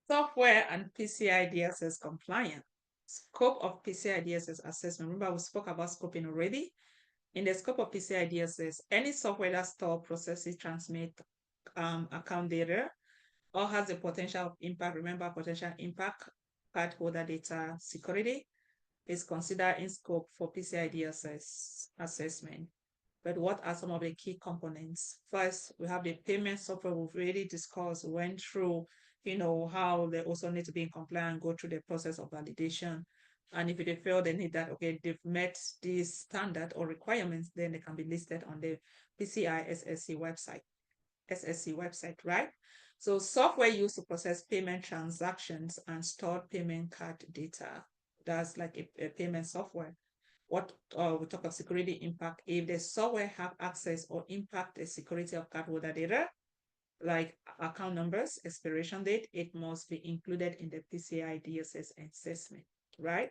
Software and PCI DSS compliance. Scope of PCI DSS assessment. Remember, we spoke about scoping already. In the scope of PCI DSS, any software that stores, processes, transmits account data or has the potential of impact, remember potential impact, cardholder data security, is considered in scope for PCI DSS assessment. But what are some of the key components? First, we have the payment software we've already discussed, went through, how they also need to be in compliance, go through the process of validation. And if they fail, they need that, okay, they've met these standard or requirements, then they can be listed on the PCI SSC website, right? So software used to process payment transactions and stored payment card data. That's like a payment software. What we talk of security impact, if the software have access or impact the security of cardholder data, like account numbers, expiration date, it must be included in the PCI DSS assessment, right?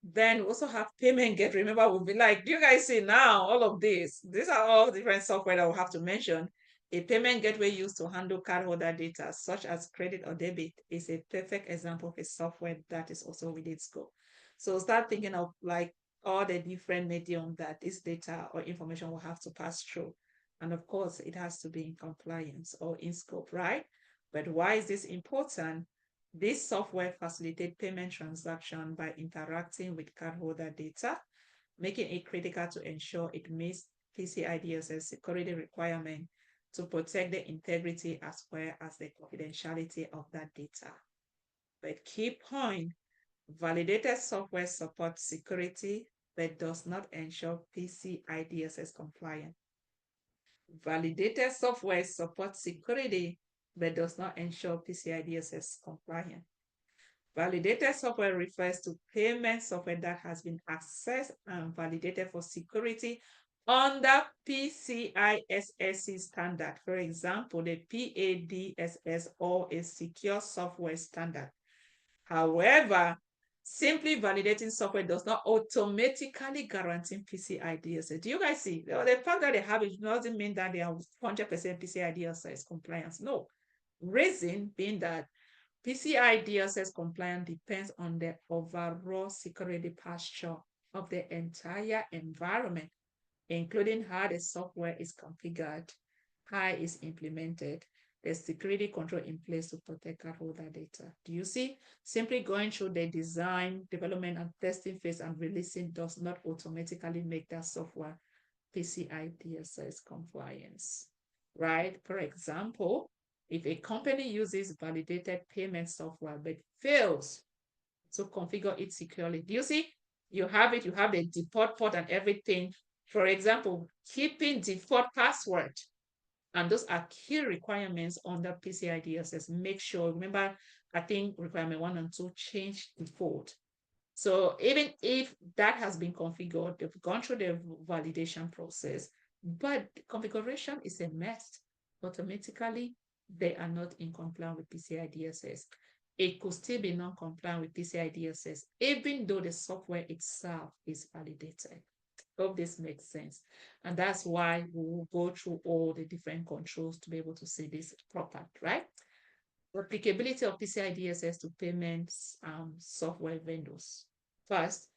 Then we also have payment gateway. Remember, we'll be like, do you guys see now all of this? These are all different software that we'll have to mention. A payment gateway used to handle cardholder data, such as credit or debit, is a perfect example of a software that is also within scope. So start thinking of like all the different medium that this data or information will have to pass through. And of course, it has to be in compliance or in scope, right? But why is this important? This software facilitates payment transaction by interacting with cardholder data, making it critical to ensure it meets PCI DSS security requirement to protect the integrity as well as the confidentiality of that data. But key point, validated software supports security but does not ensure PCI DSS compliance. Validated software supports security but does not ensure PCI DSS compliance. Validated software refers to payment software that has been accessed and validated for security under PCI SSC standard. For example, the PADSS or a secure software standard. However, simply validating software does not automatically guarantee PCI DSS. Do you guys see? The fact that they have it doesn't mean that they are 100% PCI DSS compliance. No. Reason being that PCI DSS compliance depends on the overall security posture of the entire environment, including how the software is configured, how it is implemented, the security control in place to protect cardholder data. Do you see? Simply going through the design, development, and testing phase and releasing does not automatically make that software PCI DSS compliance, right? For example, if a company uses validated payment software but fails to configure it securely, do you see? You have it, you have the default port and everything. For example, keeping default password. And those are key requirements under PCI DSS. Make sure, remember, I think requirement 1 and 2 change default. So even if that has been configured, they've gone through the validation process, but configuration is a mess. Automatically, they are not in compliance with PCI DSS. It could still be non-compliant with PCI DSS, even though the software itself is validated. Hope this makes sense. And that's why we will go through all the different controls to be able to see this proper, right? Applicability of PCI DSS to payments software vendors. First,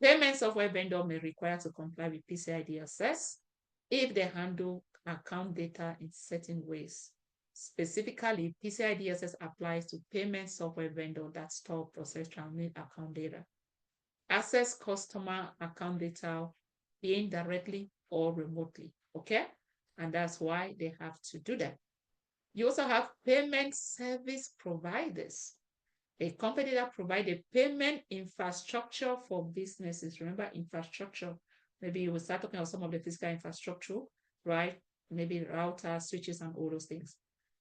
payment software vendor may require to comply with PCI DSS if they handle account data in certain ways. Specifically, PCI DSS applies to payment software vendor that store, process, transmit account data, access customer account data indirectly or remotely, okay? And that's why they have to do that. You also have payment service providers, a company that provides a payment infrastructure for businesses. Remember, infrastructure, maybe you will start talking about some of the physical infrastructure, right? Maybe routers, switches, and all those things.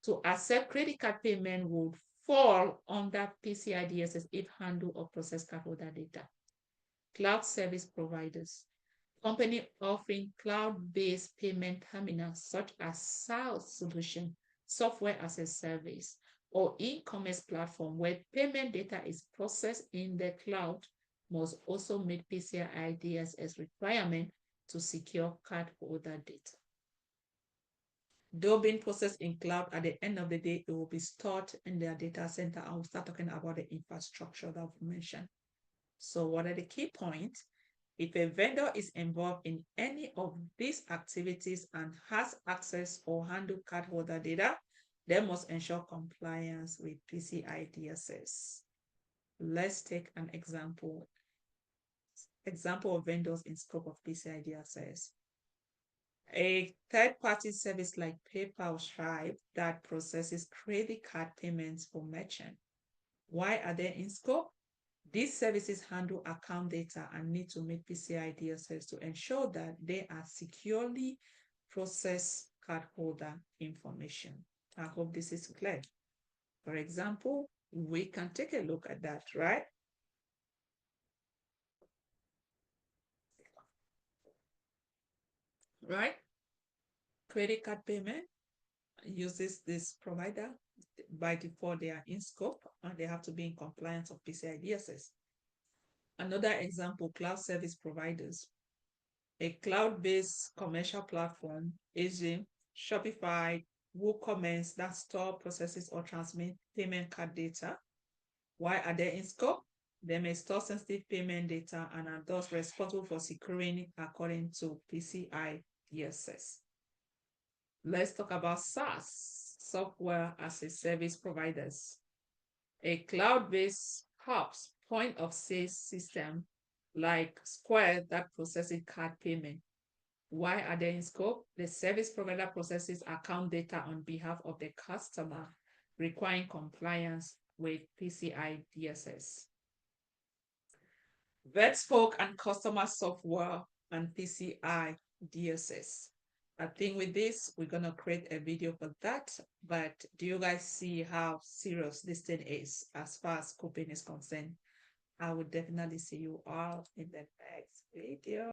To accept credit card payment would fall under PCI DSS if handle or process cardholder data. Cloud service providers, company offering cloud-based payment terminals such as SaaS solution, software as a service, or e-commerce platform where payment data is processed in the cloud must also meet PCI DSS requirement to secure cardholder data. Though being processed in cloud, at the end of the day, it will be stored in their data center. I will start talking about the infrastructure that we mentioned. So what are the key points? If a vendor is involved in any of these activities and has access or handle cardholder data, they must ensure compliance with PCI DSS. Let's take an example. Example of vendors in scope of PCI DSS. A third-party service like PayPal Stripe that processes credit card payments for merchants. Why are they in scope? These services handle account data and need to meet PCI DSS to ensure that they are securely process cardholder information. I hope this is clear. For example, we can take a look at that, right? Right? Credit card payment uses this provider. By default, they are in scope and they have to be in compliance of PCI DSS. Another example, cloud service providers. A cloud-based commercial platform, e.g., Shopify, WooCommerce that store, processes, or transmit payment card data. Why are they in scope? They may store sensitive payment data and are thus responsible for securing it according to PCI DSS. Let's talk about SaaS, software as a service providers. A cloud-based hubs, point of sale system like Square that processes card payment. Why are they in scope? The service provider processes account data on behalf of the customer, requiring compliance with PCI DSS. Vetspoke and customer software and PCI DSS. I think with this, we're going to create a video for that. But do you guys see how serious this thing is as far as scoping is concerned? I would definitely see you all in the next video.